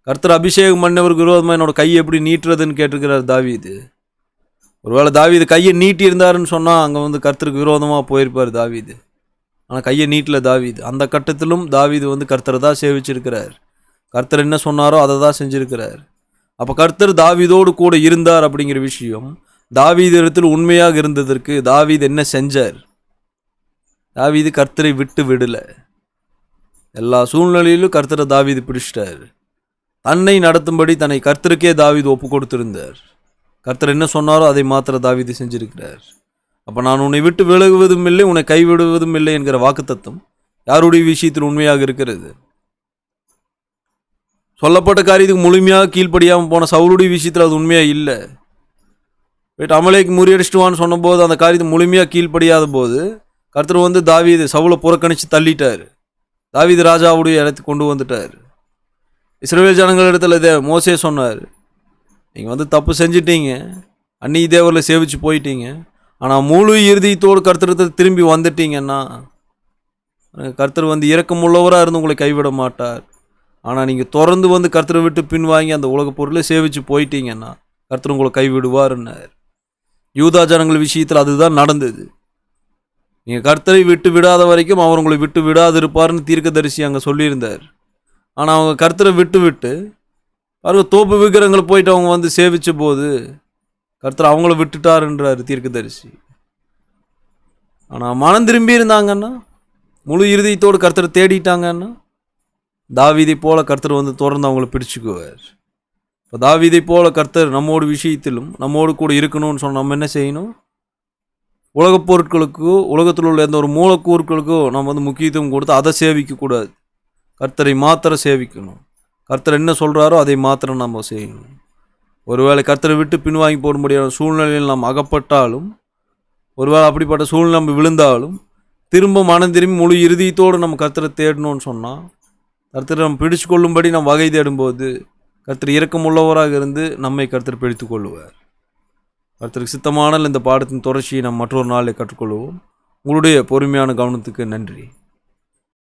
கர்த்தர் அபிஷேகம் பண்ணவருக்கு விரோதமாக என்னோட கையை எப்படி நீட்டுறதுன்னு கேட்டிருக்கிறார் தாவீது. ஒருவேளை தாவீது கையை நீட்டி இருந்தாருன்னு சொன்னால் அங்கே வந்து கர்த்தருக்கு விரோதமாக போயிருப்பார் தாவீது. ஆனால் கையை நீட்டல தாவீது. அந்த கட்டத்திலும் தாவீது வந்து கர்த்தரை தான் சேவிச்சிருக்கிறார். கர்த்தர் என்ன சொன்னாரோ அதை தான் செஞ்சிருக்கிறார். அப்போ கர்த்தர் தாவீதோடு கூட இருந்தார் அப்படிங்கிற விஷயம் தாவீது இடத்தில் உண்மையாக இருந்ததற்கு தாவீது என்ன செஞ்சார்? தாவீது கர்த்தரை விட்டு விடலை. எல்லா சூழ்நிலையிலும் கர்த்தரை தாவீது பிடிச்சிட்டார். தன்னை நடத்தும்படி தன்னை கர்த்தருக்கே தாவீது ஒப்பு கொடுத்திருந்தார். கர்த்தர் என்ன சொன்னாரோ அதை மாத்திர தாவீது செஞ்சிருக்கிறார். அப்போ நான் உன்னை விட்டு விலகுவதும் இல்லை, உன்னை கைவிடுவதும் இல்லை என்கிற வாக்குத்தத்தம் யாருடைய விஷயத்தில் உண்மையாக இருக்கிறது? சொல்லப்பட்ட காரியத்துக்கு முழுமையாக கீழ்ப்படியாமல் போன சவுளுடைய விஷயத்தில் அது உண்மையாக இல்லை. போயிட்டு அமலேக்கு முறியடிச்சிட்டுவான்னு சொன்னபோது அந்த காரியத்தை முழுமையாக கீழ்ப்படியாத போது கர்த்தர் வந்து தாவீது சவுலை புறக்கணித்து தள்ளிட்டார். தாவீது ராஜாவுடைய இடத்துக்கு கொண்டு வந்துட்டார். இஸ்ரவேல் ஜனங்களிடத்தில் இதை மோசே சொன்னார், நீங்கள் வந்து தப்பு செஞ்சிட்டீங்க, அந்நிய தேவரில் சேவிச்சு போயிட்டீங்க, ஆனால் முழு இறுதியத்தோடு கர்த்தர் திரும்பி வந்துட்டீங்கன்னா கர்த்தர் வந்து இரக்கமுள்ளவராக இருந்து உங்களை கைவிட மாட்டார். ஆனால் நீங்கள் தொடர்ந்து வந்து கர்த்தரை விட்டு பின்வாங்கி அந்த உலக பொருளை சேவிச்சு போயிட்டீங்கன்னா கர்த்தர் உங்களை கைவிடுவார்ன்னார். யூதா ஜனங்கள் விஷயத்தில் அதுதான் நடந்தது. நீங்கள் கர்த்தரை விட்டு விடாத வரைக்கும் அவர் உங்களை விட்டு விடாது இருப்பார்னு தீர்க்கதரிசி அங்கே சொல்லியிருந்தார். ஆனால் அவங்க கர்த்தரை விட்டு பாருங்க, தோப்பு விக்கிரங்களை போயிட்டு அவங்க வந்து சேவிச்ச போது கர்த்தர் அவங்கள விட்டுட்டாருன்றார் தீர்க்கதரிசி. ஆனால் மனம் திரும்பி இருந்தாங்கன்னா, முழு இறுதியத்தோடு கர்த்தரை தேடிட்டாங்கன்னா தாவீதை போல கர்த்தர் வந்து தொடர்ந்து அவங்கள பிடிச்சுக்குவார். இப்போ தாவீதை போல கர்த்தர் நம்மோட விஷயத்திலும் நம்மோடு கூட இருக்கணும்னு சொன்னால் நம்ம என்ன செய்யணும்? உலகப் பொருட்களுக்கோ உலகத்தில் உள்ள எந்த ஒரு மூலக்கூறுகளுக்கோ நம்ம வந்து முக்கியத்துவம் கொடுத்து அதை சேவிக்கக்கூடாது. கர்த்தரை மாத்திரம் சேவிக்கணும். கர்த்தர் என்ன சொல்கிறாரோ அதை மாத்திரம் நம்ம செய்யணும். ஒருவேளை கர்த்தரை விட்டு பின்வாங்கி போட முடியாத சூழ்நிலையில் நாம் அகப்பட்டாலும், ஒருவேளை அப்படிப்பட்ட சூழ்நிலை நம்ம விழுந்தாலும் திரும்ப மனம் திரும்பி முழு இறுதியத்தோடு நம்ம கர்த்தரை தேடணும்னு சொன்னால், கர்த்தரை நம்ம பிடிச்சு கொள்ளும்படி நம்ம வகை தேடும்போது கர்த்தர் இரக்கமுள்ளவராக இருந்து நம்மை கர்த்தர் பிடித்து கொள்ளுவார். கர்த்தருக்கு சித்தமான இந்த பாடத்தின் தொடர்ச்சியை நாம் மற்றொரு நாளில் கற்றுக்கொள்வோம். உங்களுடைய பொறுமையான கவனத்துக்கு நன்றி.